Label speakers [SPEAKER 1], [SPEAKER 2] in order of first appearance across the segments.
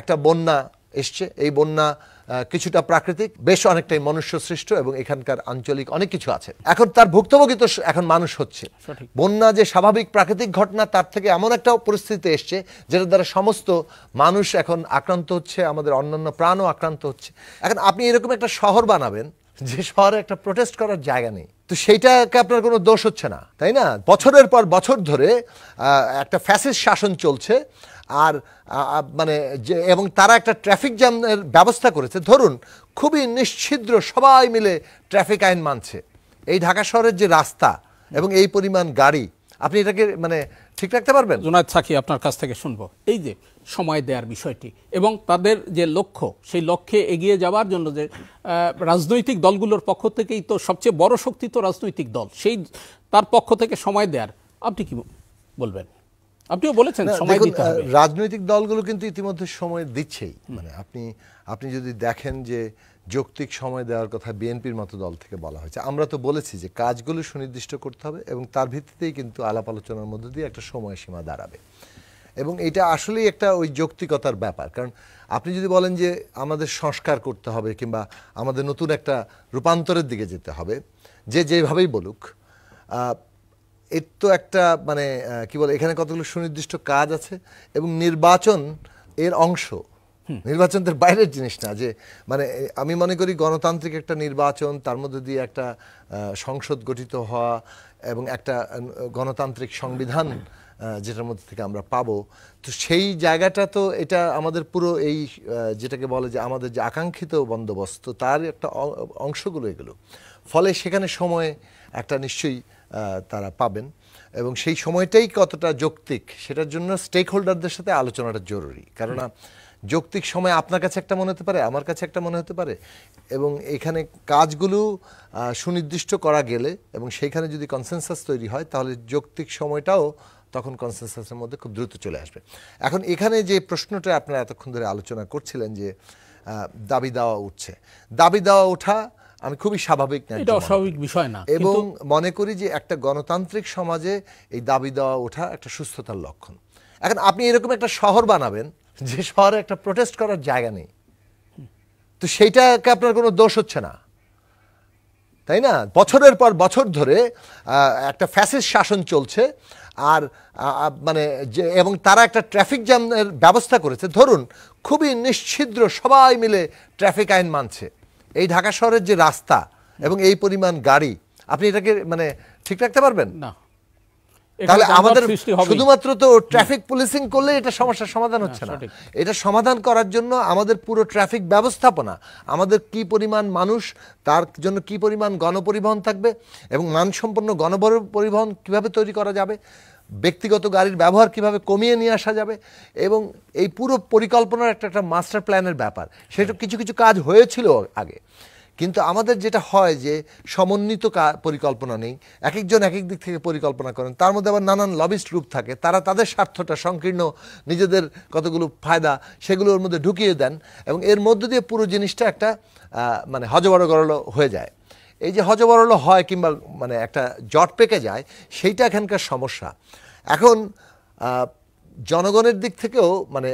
[SPEAKER 1] একটা বন্যা এসছে, এই বন্যা কিছুটা প্রাকৃতিক, বেশ অনেকটাই মনুষ্য সৃষ্ট এবং এখানকার আঞ্চলিক অনেক কিছু আছে। এখন তার ভুক্তভোগী তো এখন মানুষ হচ্ছে। বন্যা যে স্বাভাবিক প্রাকৃতিক ঘটনা, তার থেকে এমন একটা পরিস্থিতি এসছে যেটার দ্বারা সমস্ত মানুষ এখন আক্রান্ত হচ্ছে, আমাদের অন্যান্য প্রাণও আক্রান্ত হচ্ছে। এখন আপনি এরকম একটা শহর বানাবেন যে শহরে একটা প্রোটেস্ট করার জায়গা নেই, তো সেইটাকে আপনার কোনো দোষ হচ্ছে না, তাই না? বছরের পর বছর ধরে একটা ফ্যাসিস্ট শাসন চলছে, আর মানে এবং তারা একটা ট্রাফিক জ্যামের ব্যবস্থা করেছে। ধরুন খুবই নিশ্ছিদ্র সবাই মিলে ট্রাফিক আইন মানছে। এই ঢাকা শহরের যে রাস্তা এবং এই পরিমাণ গাড়ি, আপনি এটাকে মানে ঠিক রাখতে পারবেন?
[SPEAKER 2] জুনায়েদ সাকি, আপনার কাছ থেকে শুনবো এই যে সময় দেওয়ার বিষয়টি এবং তাদের যে লক্ষ্য, সেই লক্ষ্যে এগিয়ে যাওয়ার জন্য যে রাজনৈতিক দলগুলোর পক্ষ থেকেই তো সবচেয়ে বড় শক্তি তো রাজনৈতিক দল, সেই তার পক্ষ থেকে সময় দেওয়ার আপনি কি বলবেন? আপনিও বলেছেন সময় দিতে হবে।
[SPEAKER 1] রাজনৈতিক দলগুলো কিন্তু ইতিমধ্যে সময় দিচ্ছেই। মানে আপনি যদি দেখেন যে যৌক্তিক সময় দেওয়ার কথা বিএনপির মতো দল থেকে বলা হয়েছে। আমরা তো বলেছি যে কাজগুলো সুনির্দিষ্ট করতে হবে এবং তার ভিত্তিতেই কিন্তু আলাপ আলোচনার মধ্য দিয়ে একটা সময়সীমা দাঁড়াবে, এবং এটা আসলেই একটা ওই যৌক্তিকতার ব্যাপার। কারণ আপনি যদি বলেন যে আমাদের সংস্কার করতে হবে কিংবা আমাদের নতুন একটা রূপান্তরের দিকে যেতে হবে, যে যেভাবেই বলুক, এর তো একটা মানে কি বলে, এখানে কতগুলো সুনির্দিষ্ট কাজ আছে এবং নির্বাচন এর অংশ। নির্বাচনদের বাইরের জিনিস না। যে মানে আমি মনে করি গণতান্ত্রিক একটা নির্বাচন, তার মধ্যে দিয়ে একটা সংসদ গঠিত হওয়া এবং একটা গণতান্ত্রিক সংবিধান যেটার মধ্যে থেকে আমরা পাবো, তো সেই জায়গাটা তো এটা আমাদের পুরো এই যেটাকে বলে যে আমাদের যে আকাঙ্ক্ষিত বন্দোবস্ত, তার একটা অংশগুলো এগুলো। ফলে সেখানে সময় একটা নিশ্চয়ই তারা পাবেন, এবং সেই সময়টাই কতটা যৌক্তিক সেটার জন্য স্টেক হোল্ডারদের সাথে আলোচনাটা জরুরি। কারণ যৌক্তিক সময় আপনার কাছে একটা মনে হতে পারে, আমার কাছে একটা মনে হতে পারে, এবং এখানে কাজগুলো সুনির্দিষ্ট করা গেলে এবং সেইখানে যদি কনসেনসাস তৈরি হয়, তাহলে যৌক্তিক সময়টাও তখন কনসেনসাসের মধ্যে খুব দ্রুত চলে আসবে। এখন এখানে যে প্রশ্নটা আপনারা এতক্ষণ ধরে আলোচনা করছিলেন যে দাবি দেওয়া উঠছে, দাবি দেওয়া ওঠা আমি খুবই স্বাভাবিক না,
[SPEAKER 2] এটা অস্বাভাবিক বিষয় না,
[SPEAKER 1] এবং মনে করি যে একটা গণতান্ত্রিক সমাজে এই দাবি দেওয়া ওঠা একটা সুস্থতার লক্ষণ। এখন আপনি এরকম একটা শহর বানাবেন যে শহরে একটা প্রোটেস্ট করার জায়গা নেই, তো সেইটাকে আপনার কোনো দোষ হচ্ছে না, তাই না? বছরের পর বছর ধরে একটা ফ্যাসিস্ট শাসন চলছে, আর মানে এবং তারা একটা ট্রাফিক জ্যামের ব্যবস্থা করেছে। ধরুন খুবই নিশ্ছিদ্র সবাই মিলে ট্রাফিক আইন মানছে। এই ঢাকা শহরের যে রাস্তা এবং এই পরিমাণ গাড়ি, আপনি এটাকে মানে ঠিক রাখতে পারবেন
[SPEAKER 2] না?
[SPEAKER 1] তাহলে আমাদের শুধুমাত্র তো ট্রাফিক পুলিশিং করলে এটা সমস্যার সমাধান হচ্ছে না। এটা সমাধান করার জন্য আমাদের পুরো ট্রাফিক ব্যবস্থাপনা, আমাদের কি পরিমাণ মানুষ, তার জন্য কি পরিমাণ গণপরিবহন থাকবে এবং মানসম্পন্ন গণপরিবহন কিভাবে তৈরি করা যাবে, ব্যক্তিগত গাড়ির ব্যবহার কিভাবে কমিয়ে নিয়ে আসা যাবে, এবং এই পুরো পরিকল্পনার একটা মাস্টার প্ল্যানের ব্যাপার। সেটা কিছু কিছু কাজ হয়েছিল আগে, কিন্তু আমাদের যেটা হয় যে সমন্বিত পরিকল্পনা নেই, এক একজন এক এক দিক থেকে পরিকল্পনা করেন, তার মধ্যে আবার নানান লবিস্ট গ্রুপ থাকে, তারা তাদের স্বার্থটা সংকীর্ণ নিজেদের কতগুলো ফায়দা সেগুলোর মধ্যে ঢুকিয়ে দেন, এবং এর মধ্য দিয়ে পুরো জিনিসটা একটা মানে হজবড়গড় হয়ে যায়। এই যে হজবরল হয় কিংবা মানে একটা জট পেকে যায়, সেইটা এখানকার সমস্যা। এখন জনগণের দিক থেকেও মানে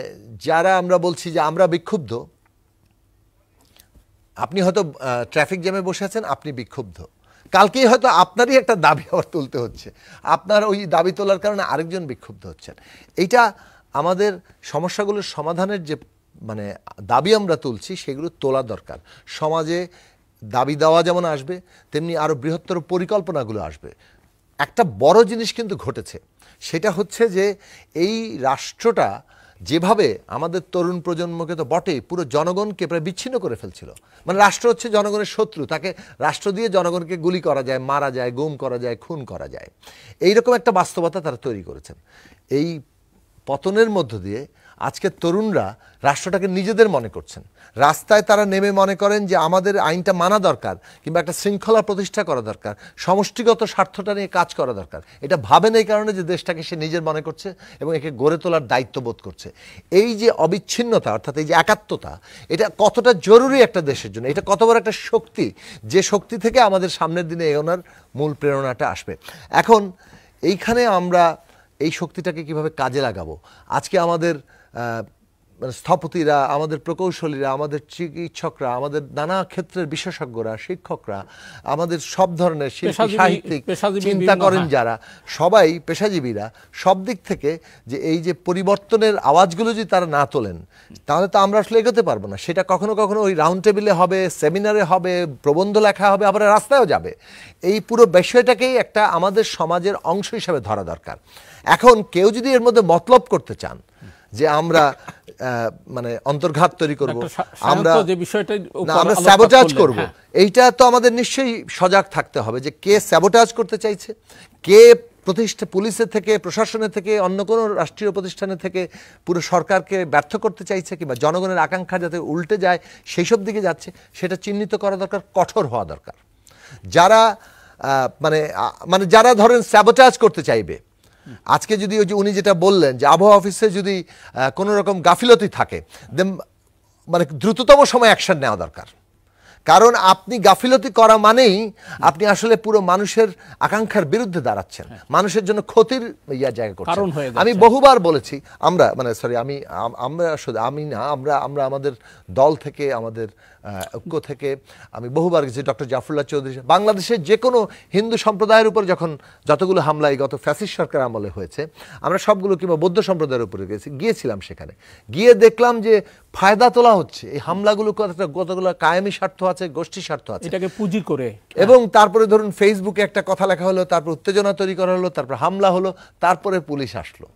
[SPEAKER 1] যারা আমরা বলছি যে আমরা বিক্ষুব্ধ, আপনি হয়তো ট্রাফিক জ্যামে বসে আছেন, আপনি বিক্ষুব্ধ, কালকেই হয়তো আপনারই একটা দাবি আবার তুলতে হচ্ছে, আপনার ওই দাবি তোলার কারণে আরেকজন বিক্ষুব্ধ হচ্ছেন। এইটা আমাদের সমস্যাগুলোর সমাধানের যে মানে দাবি আমরা তুলছি, সেগুলো তোলা দরকার। সমাজে দাবি দেওয়া যেমন আসবে, তেমনি আরও বৃহত্তর পরিকল্পনাগুলো আসবে। একটা বড় জিনিস কিন্তু ঘটেছে, সেটা হচ্ছে যে এই রাষ্ট্রটা যেভাবে আমাদের তরুণ প্রজন্মকে তো বটেই, পুরো জনগণকে প্রায় বিচ্ছিন্ন করে ফেলছিল। মানে রাষ্ট্র হচ্ছে জনগণের শত্রু, তাকে রাষ্ট্র দিয়ে জনগণকে গুলি করা যায়, মারা যায়, গুম করা যায়, খুন করা যায়, এইরকম একটা বাস্তবতা তারা তৈরি করেছেন। এই পতনের মধ্য দিয়ে আজকে তরুণরা রাষ্ট্রটাকে নিজেদের মনে করছেন। রাস্তায় তারা নেমে মনে করেন যে আমাদের আইনটা মানা দরকার, কিংবা একটা শৃঙ্খলা প্রতিষ্ঠা করা দরকার, সমষ্টিগত স্বার্থটা নিয়ে কাজ করা দরকার। এটা ভাবেন এই কারণে যে দেশটাকে সে নিজের মনে করছে এবং একে গড়ে তোলার দায়িত্ব বোধ করছে। এই যে অবিচ্ছিন্নতা, অর্থাৎ এই যে একাত্মতা, এটা কতটা জরুরি একটা দেশের জন্য, এটা কত বড় একটা শক্তি, যে শক্তি থেকে আমাদের সামনের দিনে এগোনোর মূল প্রেরণাটা আসবে। এখন এইখানে আমরা এই শক্তিটাকে কিভাবে কাজে লাগাবো, আজকে আমাদের মানে স্থপতিরা, আমাদের প্রকৌশলীরা, আমাদের চিকিৎসকরা, আমাদের নানা ক্ষেত্রের বিশেষজ্ঞরা, শিক্ষকরা, আমাদের সব ধরনের শিল্পী, সাহিত্যিক, চিন্তা করেন যারা, সবাই পেশাজীবীরা, সব দিক থেকে যে এই যে পরিবর্তনের আওয়াজগুলো যদি তারা না তোলেন, তাহলে তো আমরা আসলে এগোতে পারবো না। সেটা কখনো কখনো ওই রাউন্ড টেবিলে হবে, সেমিনারে হবে, প্রবন্ধ লেখা হবে, আবার রাস্তায়ও যাবে। এই পুরো বিষয়টাকেই একটা আমাদের সমাজের অংশ হিসাবে ধরা দরকার। এখন কেউ যদি এর মধ্যে মতলব করতে চান যে আমরা মানে অন্তর্ঘাত তৈরি করব, আমরা স্যাবোটাজ করব, এইটা তো আমাদের নিশ্চয়ই সজাগ থাকতে হবে যে কে স্যাবোটাজ করতে চাইছে, কে পুলিশের থেকে, প্রশাসনের থেকে, অন্য কোনো রাষ্ট্রীয় প্রতিষ্ঠানের থেকে পুরো সরকারকে ব্যর্থ করতে চাইছে, কিংবা জনগণের আকাঙ্ক্ষা যাতে উল্টে যায় সেই সব দিকে যাচ্ছে, সেটা চিহ্নিত করা দরকার, কঠোর হওয়া দরকার। যারা মানে যারা ধরেন স্যাবোটাজ করতে চাইবে, আজকে যদি ওই যে উনি যেটা বললেন যে আবহাওয়া অফিসে যদি কোনো রকম গাফিলতি থাকে, মানে দ্রুততম সময় অ্যাকশন নেওয়া দরকার। কারণ আপনি গাফিলতি করা মানেই আপনি আসলে পুরো মানুষের আকাঙ্ক্ষার বিরুদ্ধে দাঁড়াচ্ছেন, মানুষের জন্য ক্ষতির জায়গা করছেন। আমি বহুবার বলেছি, আমরা আমাদের দল থেকে, আমাদের ঐক্য থেকে আমি বহুবার গেছি, ডক্টর জাফরুল্লাহ চৌধুরী, বাংলাদেশের যে কোনো হিন্দু সম্প্রদায়ের উপর যখন যতগুলো হামলা এই গত ফ্যাসিস্ট সরকার আমলে হয়েছে, আমরা সবগুলো, কিংবা বৌদ্ধ সম্প্রদায়ের উপরে গিয়েছিলাম, সেখানে গিয়ে দেখলাম যে ফায়দা তোলা হচ্ছে। এই হামলাগুলো কতগুলো কায়েমি স্বার্থ আছে, গোষ্ঠী স্বার্থ আছে,
[SPEAKER 2] এটাকে পুঁজি করে।
[SPEAKER 1] এবং তারপরে ধরুন ফেসবুকে একটা কথা লেখা হলো, তারপর উত্তেজনা তৈরি করা হলো, তারপর হামলা হলো, তারপরে পুলিশ আসলো।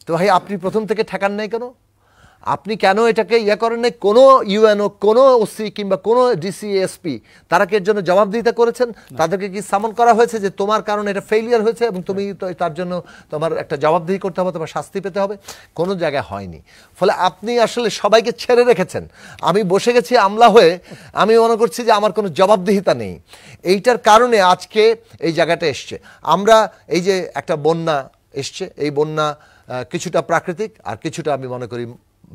[SPEAKER 1] তো ভাই আপনি প্রথম থেকে ঠেকান নাই কেন? আপনি কেন এটাকে করেন নাই? কোনো ইউএনও, কোনো ওসি কিংবা কোনো ডিসি, এসপি তারা কি এর জন্য জবাবদিহিতা করেছেন? তাদেরকে কি সামন করা হয়েছে যে তোমার কারণে এটা ফেইলিয়ার হয়েছে এবং তুমি তার জন্য তোমার একটা জবাবদিহি করতে হবে, তোমার শাস্তি পেতে হবে? কোনো জায়গায় হয়নি। ফলে আপনি আসলে সবাইকে ছেড়ে রেখেছেন। আমি বসে গেছি আমলা হয়ে, আমি মনে করছি যে আমার কোনো জবাবদিহিতা নেই। এইটার কারণে আজকে এই জায়গাটা এসছে। আমরা এই যে একটা বন্যা এসছে, এই বন্যা কিছুটা প্রাকৃতিক আর কিছুটা আমি মনে করি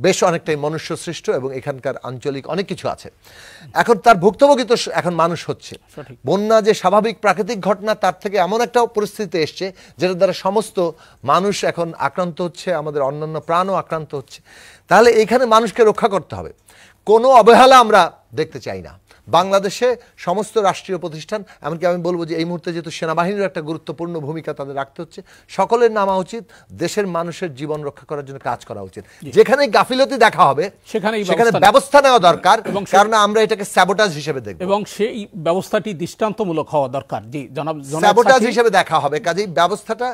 [SPEAKER 1] বেশ অনেকটাই মনুষ্য সৃষ্ট, এবং এখানকার আঞ্চলিক অনেক কিছু আছে। এখন তার ভুক্তভোগী তো এখন মানুষ হচ্ছে। বন্যা যে স্বাভাবিক প্রাকৃতিক ঘটনা, তার থেকে এমন একটা পরিস্থিতি এসছে যেটার দ্বারা সমস্ত মানুষ এখন আক্রান্ত হচ্ছে, আমাদের অন্যান্য প্রাণও আক্রান্ত হচ্ছে। তাহলে এখানে মানুষকে রক্ষা করতে হবে। কোনো অবহেলা আমরা দেখতে চাই না। বাংলাদেশে সমস্ত রাষ্ট্রীয় প্রতিষ্ঠান, এমনকি আমি বলবো যে এই মুহূর্তে যেহেতু সেনাবাহিনীর একটা গুরুত্বপূর্ণ ভূমিকা তাদের রাখতে হচ্ছে, সকলের নামা উচিত, দেশের মানুষের জীবন রক্ষা করার জন্য কাজ করা উচিত। যেখানে গাফিলতি দেখা হবে সেখানে ব্যবস্থা নেওয়া দরকার, কারণ আমরা এটাকে স্যাবোটাজ হিসেবে দেখব,
[SPEAKER 2] এবং সেই ব্যবস্থাটি দৃষ্টান্তমূলক হওয়া দরকার। জি জনাব,
[SPEAKER 1] স্যাবোটাজ হিসেবে দেখা হবে। কাজেই ব্যবস্থাটা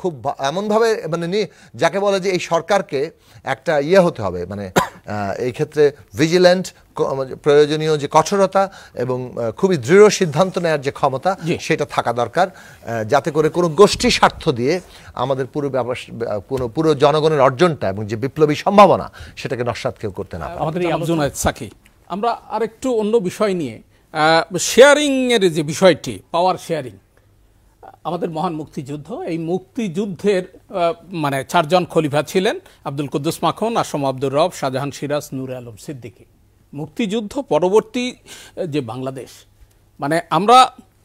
[SPEAKER 1] খুব এমনভাবে মানে যাকে বলে যে এই সরকারকে একটা হতে হবে, মানে এই ক্ষেত্রে ভিজিল্যান্ট, প্রয়োজনীয় যে কঠোরতা এবং খুবই দৃঢ় সিদ্ধান্ত নেওয়ার যে ক্ষমতা, সেটা থাকা দরকার, যাতে করে কোনো গোষ্ঠী স্বার্থ দিয়ে আমাদের পুরো জনগণের অর্জনটা এবং যে বিপ্লবী সম্ভাবনা সেটাকে নস্যাৎ কেউ করতে না পারে।
[SPEAKER 2] আমাদের সাকি, আমরা আরেকটু অন্য বিষয় নিয়ে, শেয়ারিং এর যে বিষয়টি, পাওয়ার শেয়ারিং, আমাদের মহান মুক্তিযুদ্ধ, এই মুক্তিযুদ্ধের মানে 4 জন খলিফা ছিলেন: আব্দুল কুদ্দুস মাখন, আসম আব্দুর রব, শাহজাহান সিরাজ, নূরে আলম সিদ্দিকী। মুক্তিযুদ্ধ পরবর্তী যে বাংলাদেশ, মানে আমরা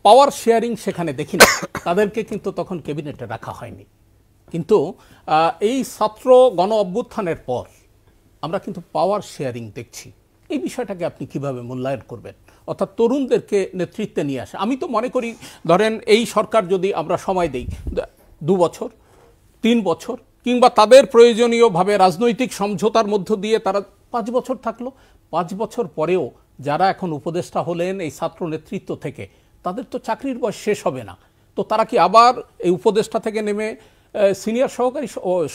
[SPEAKER 2] পাওয়ার শেয়ারিং সেখানে দেখি না। তাদেরকে কিন্তু তখন ক্যাবিনেটে রাখা হয়নি। কিন্তু এই ছাত্র গণ অভ্যুত্থানের পর আমরা কিন্তু পাওয়ার শেয়ারিং দেখছি। এই বিষয়টাকে আপনি কিভাবে মূল্যায়ন করবেন? অর্থাৎ তরুণদেরকে নেতৃত্বে নিয়ে আসে। আমি তো মনে করি, ধরেন এই সরকার যদি আমরা সময় দেই 2 বছর, 3 বছর, কিংবা তাদের প্রয়োজনীয়ভাবে রাজনৈতিক সমঝোতার মধ্য দিয়ে তারা 5 বছর থাকলো, 5 বছর পরেও যারা এখন উপদেষ্টা হলেন এই ছাত্র নেতৃত্ব থেকে, তাদের তো চাকরির বয়স শেষ হবে না। তো তারা কি আবার এই উপদেষ্টা থেকে নেমে সিনিয়র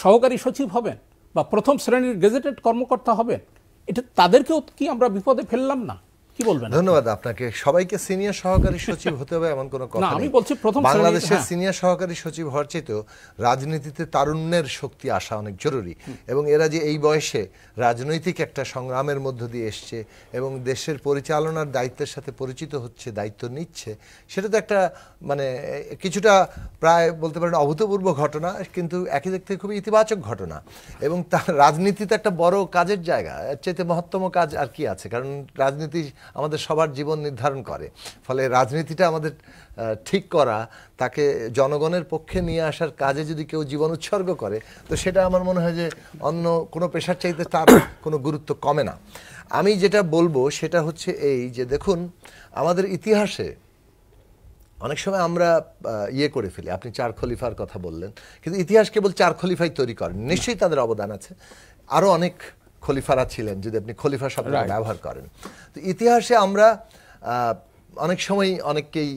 [SPEAKER 2] সহকারী সচিব হবেন বা প্রথম শ্রেণীর গেজেটেড কর্মকর্তা হবেন? এটা তাদেরকেও কি আমরা বিপদে ফেললাম না? কি বলবেন?
[SPEAKER 1] ধন্যবাদ আপনাকে। সবাইকে সিনিয়র সহকারী সচিব হতে হবে এমন কোনো কথা নেই।
[SPEAKER 2] আমি বলছি প্রথম
[SPEAKER 1] বাংলাদেশের সিনিয়র সহকারী সচিব হওয়ার চাইতেও রাজনীতিতে তারুণ্যের শক্তি আসা অনেক জরুরি, এবং এরা যে এই বয়সে রাজনৈতিক একটা সংগ্রামের মধ্য দিয়ে এসছে এবং দেশের পরিচালনার দায়িত্বের সাথে পরিচিত হচ্ছে, দায়িত্ব নিচ্ছে, সেটা তো একটা মানে কিছুটা প্রায় বলতে পারেন অভূতপূর্ব ঘটনা, কিন্তু একই দিক থেকে খুবই ইতিবাচক ঘটনা। এবং তার রাজনীতিতে একটা বড় কাজের জায়গা, এর চাইতে মহত্তম কাজ আর কি আছে? কারণ রাজনীতি আমাদের সবার জীবন নির্ধারণ করে। ফলে রাজনীতিটা আমাদের ঠিক করা, তাকে জনগণের পক্ষে নিয়ে আসার কাজে যদি কেউ জীবন উৎসর্গ করে, তো সেটা আমার মনে হয় যে অন্য কোনো পেশার চাইতে তার কোনো গুরুত্ব কমে না। আমি যেটা বলবো সেটা হচ্ছে এই যে দেখুন, আমাদের ইতিহাসে অনেক সময় আমরা ইয়ে করে ফেলি, আপনি 4 খলিফার কথা বললেন, কিন্তু ইতিহাস কেবল 4 খলিফাই তৈরি করেন, নিশ্চয়ই তাদের অবদান আছে, আরও অনেক খলিফারা ছিলেন যদি আপনি খলিফা শব্দটা ব্যবহার করেন। তো ইতিহাসে আমরা অনেক সময় অনেককেই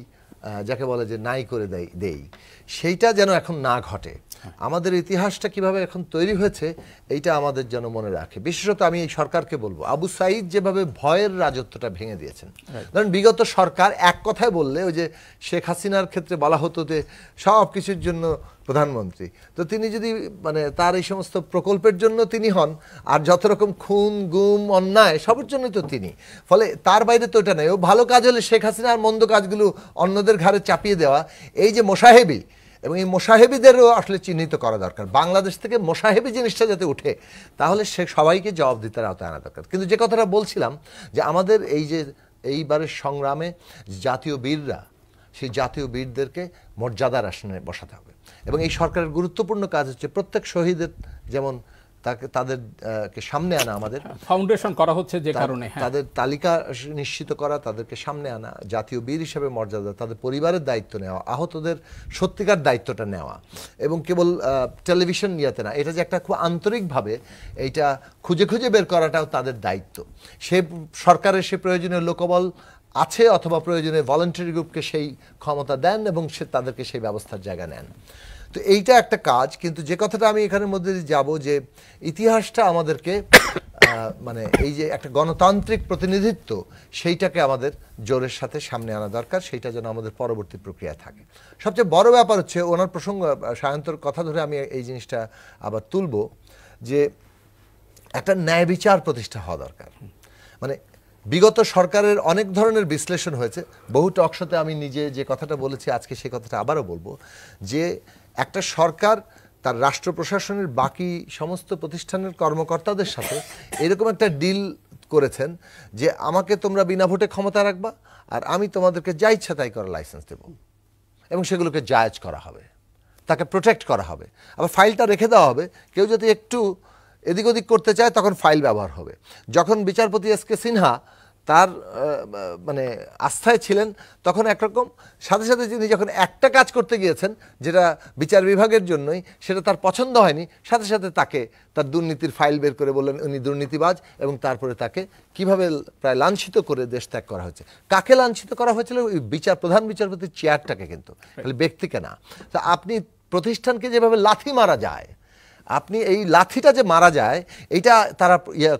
[SPEAKER 1] যাকে বলে যে নাই করে দেই, সেইটা যেন এখন না ঘটে। আমাদের ইতিহাসটা কিভাবে এখন তৈরি হয়েছে এইটা আমাদের যেন মনে রাখে। বিশেষত আমি এই সরকারকে বলবো, আবু সাঈদ যেভাবে ভয়ের রাজত্বটা ভেঙে দিয়েছেন। কারণ বিগত সরকার এক কথায় বললে, ওই যে শেখ হাসিনার ক্ষেত্রে বলা হতো যে সব কিছুর জন্য প্রধানমন্ত্রী, তো তিনি যদি মানে তার এই সমস্ত প্রকল্পের জন্য তিনি হন, আর যত রকম খুন গুম অন্যায় সবার জন্য তো তিনি, ফলে তার বাইরে তো এটা নেই। ও ভালো কাজ হলে শেখ হাসিনার মন্দ কাজগুলো অন্যদের ঘাড়ে চাপিয়ে দেওয়া, এই যে মোসাহেবি, এবং এই মোসাহেবিদেরও আসলে চিহ্নিত করা দরকার। বাংলাদেশ থেকে মোসাহেবি জিনিসটা যাতে উঠে, তাহলে সে সবাইকে জবাবদিহিতার আওতায় আনা দরকার। কিন্তু যে কথাটা বলছিলাম যে আমাদের এই যে এইবারের সংগ্রামে জাতীয় বীররা, সেই জাতীয় বীরদেরকে মর্যাদার আসনে বসাতে হবে। এবং এই সরকারের গুরুত্বপূর্ণ কাজ হচ্ছে প্রত্যেক শহীদের যেমন তাদেরকে সামনে আনা, আমাদের
[SPEAKER 2] ফাউন্ডেশন করা হচ্ছে যে কারণে
[SPEAKER 1] তাদের তালিকা নিশ্চিত করা, তাদেরকে সামনে আনা, জাতীয় বীর হিসেবে মর্যাদা, তাদের পরিবারের দায়িত্ব নেওয়া, আহতদের সত্যিকার দায়িত্বটা নেওয়া, এবং কেবল টেলিভিশন নিয়েতে না, এটা যে একটা খুব আন্তরিকভাবে এইটা খুঁজে খুঁজে বের করাটাও তাদের দায়িত্ব। সে সরকারের সে প্রয়োজনীয় লোকবল আছে, অথবা প্রয়োজনে ভলান্টারি গ্রুপকে সেই ক্ষমতা দেন এবং সে তাদেরকে সেই ব্যবস্থার জায়গা নেন। তো এইটা একটা কাজ। কিন্তু যে কথাটা আমি এখানের মধ্যে যাব যে ইতিহাসটা আমাদেরকে মানে এই যে একটা গণতান্ত্রিক প্রতিনিধিত্ব, সেইটাকে আমাদের জোরের সাথে সামনে আনা দরকার, সেইটা যেন আমাদের পরবর্তী প্রক্রিয়া থাকে। সবচেয়ে বড় ব্যাপার হচ্ছে, ওনার প্রসঙ্গ সায়ন্তর কথা ধরে আমি এই জিনিসটা আবার তুলব, যে একটা ন্যায় বিচার প্রতিষ্ঠা হওয়া দরকার। মানে বিগত সরকারের অনেক ধরনের বিশ্লেষণ হয়েছে, বহু টকশোতে আমি নিজে যে কথাটা বলেছি আজকে সেই কথাটা আবারও বলবো, যে একটা সরকার তার রাষ্ট্র প্রশাসনের বাকি সমস্ত প্রতিষ্ঠানের কর্মকর্তাদের সাথে এরকম একটা ডিল করেছেন যে আমাকে তোমরা বিনা ভোটে ক্ষমতা রাখবা, আর আমি তোমাদেরকে যা ইচ্ছা তাই করার লাইসেন্স দেব, এবং সেগুলোকে জায়েজ করা হবে, তাকে প্রোটেক্ট করা হবে। আবার ফাইলটা রেখে দেওয়া হবে, কেউ যদি একটু এদিক ওদিক করতে চায় তখন ফাইল ব্যবহার হবে। যখন বিচারপতি এস.কে. সিনহা তার মানে আস্থায় ছিলেন, তখন একরকম, সাথে সাথে তিনি যখন একটা কাজ করতে গিয়েছেন যেটা বিচার বিভাগের জন্যই, সেটা তার পছন্দ হয়নি, সাথে সাথে তাকে তার দুর্নীতির ফাইল বের করে বললেন উনি দুর্নীতিবাজ, এবং তারপরে তাকে কিভাবে প্রায় লাঞ্ছিত করে দেশ ত্যাগ করা হয়েছে। কাকে লাঞ্ছিত করা হয়েছিল? ওই প্রধান বিচারপতির চেয়ারটাকে, কিন্তু খালি ব্যক্তিকে না। তো আপনি প্রতিষ্ঠানকে যেভাবে লাথি মারা যায়, আপনি এই লাথিটা যে মারা যায়, এইটা তারা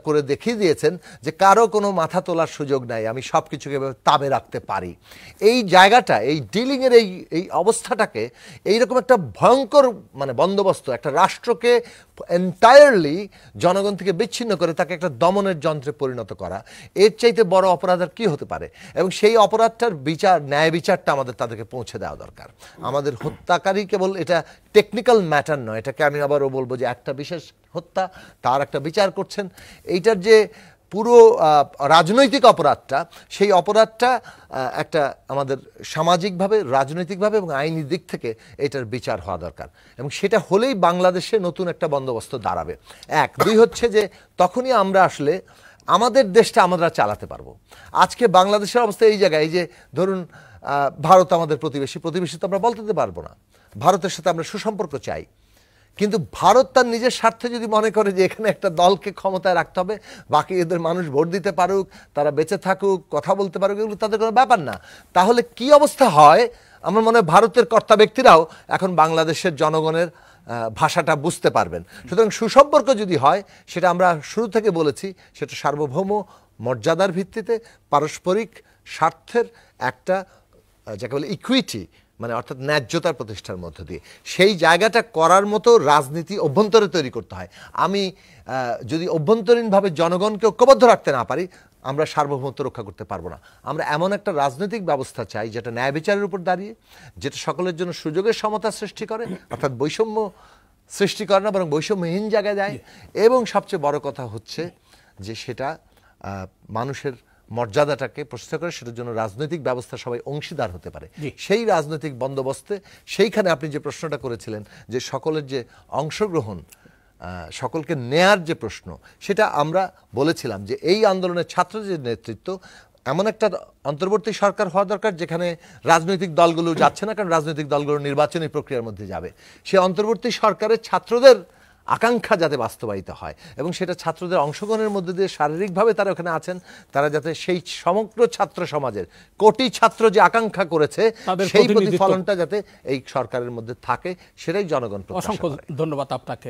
[SPEAKER 1] করে দেখিয়ে দিয়েছেন যে কারো কোনো মাথা তোলার সুযোগ নাই, আমি সব কিছুকে তাবে রাখতে পারি। এই জায়গাটা, এই ডিলিংয়ের এই অবস্থাটাকে, এইরকম একটা ভয়ঙ্কর মানে বন্দোবস্ত, একটা রাষ্ট্রকে এন্টায়ারলি জনগণ থেকে বিচ্ছিন্ন করে তাকে একটা দমনের যন্ত্রে পরিণত করা, এর চাইতে বড় অপরাধ আর কী হতে পারে? এবং সেই অপরাধটার বিচার, ন্যায় বিচারটা আমাদের তাদেরকে পৌঁছে দেওয়া দরকার। আমাদের হত্যাকারী কেবল এটা টেকনিক্যাল ম্যাটার নয়, এটাকে আমি আবারও বলবো যে একটা বিশেষ হত্যা, তার একটা বিচার করছেন। এইটার যে পুরো রাজনৈতিক অপরাধটা, সেই অপরাধটা একটা আমাদের সামাজিকভাবে, রাজনৈতিকভাবে এবং আইনি দিক থেকে এটার বিচার হওয়া দরকার, এবং সেটা হলেই বাংলাদেশে নতুন একটা বন্দোবস্ত দাঁড়াবে। এক, দুই হচ্ছে যে তখনই আমরা আসলে আমাদের দেশটা আমরা চালাতে পারবো। আজকে বাংলাদেশের অবস্থা এই জায়গায়, এই যে ধরুন ভারত আমাদের প্রতিবেশী, প্রতিবেশী তো আমরা বলতে পারবো না, ভারতের সাথে আমরা সুসম্পর্ক চাই, কিন্তু ভারত তার নিজের স্বার্থে যদি মনে করে যে এখানে একটা দলকে ক্ষমতায় রাখতে হবে, বাকি এদের মানুষ ভোট দিতে পারুক, তারা বেঁচে থাকুক, কথা বলতে পারুক, এগুলো তাদের কোনো ব্যাপার না, তাহলে কি অবস্থা হয়? আমার মনে হয় ভারতের কর্তা ব্যক্তিরাও এখন বাংলাদেশের জনগণের ভাষাটা বুঝতে পারবেন। সুতরাং সুসম্পর্ক যদি হয়, সেটা আমরা শুরু থেকে বলেছি, সেটা সার্বভৌম মর্যাদার ভিত্তিতে, পারস্পরিক স্বার্থের একটা যাকে বলে ইকুইটি, মানে অর্থাৎ ন্যায্যতার প্রতিষ্ঠার মধ্য দিয়ে সেই জায়গাটা করার মতো রাজনীতি অভ্যন্তরে তৈরি করতে হয়। আমি যদি অভ্যন্তরীণভাবে জনগণকে ঐক্যবদ্ধ রাখতে না পারি, আমরা সার্বভৌমত্ব রক্ষা করতে পারবো না। আমরা এমন একটা রাজনৈতিক ব্যবস্থা চাই যেটা ন্যায় বিচারের উপর দাঁড়িয়ে, যেটা সকলের জন্য সুযোগের সমতা সৃষ্টি করে, অর্থাৎ বৈষম্য সৃষ্টি করে না, বরং বৈষম্যহীন জায়গায় দেয়। এবং সবচেয়ে বড় কথা হচ্ছে যে সেটা মানুষের মর্যাদাটাকে প্রতিষ্ঠা করে, সেটার জন্য রাজনৈতিক ব্যবস্থা সবাই অংশীদার হতে পারে।
[SPEAKER 2] জি।
[SPEAKER 1] সেই রাজনৈতিক বন্দোবস্তে সেইখানে আপনি যে প্রশ্নটা করেছিলেন যে সকলের যে অংশগ্রহণ, সকলকে নেয়ার যে প্রশ্ন, সেটা আমরা বলেছিলাম যে এই আন্দোলনের ছাত্রদের নেতৃত্ব এমন একটা অন্তর্বর্তী সরকার হওয়া দরকার যেখানে রাজনৈতিক দলগুলো যাচ্ছে না, কারণ রাজনৈতিক দলগুলো নির্বাচনী প্রক্রিয়ার মধ্যে যাবে। সে অন্তর্বর্তী সরকারের ছাত্রদের আকাঙ্ক্ষা যাতে বাস্তবায়িত হয় এবং সেটা ছাত্রদের অংশগ্রহণের মধ্যে দিয়ে শারীরিকভাবে তারা ওখানে আছেন, তারা যাতে সেই সমগ্র ছাত্র সমাজের কোটি ছাত্র যে আকাঙ্ক্ষা করেছে
[SPEAKER 2] তাদের
[SPEAKER 1] সেই
[SPEAKER 2] প্রতিনিধিত্ব।
[SPEAKER 1] প্রতিফলনটা যাতে এই সরকারের মধ্যে থাকে, সেটাই জনগণ প্রত্যাশা
[SPEAKER 2] অসংখ্য
[SPEAKER 1] করে।
[SPEAKER 2] ধন্যবাদ আপনাকে।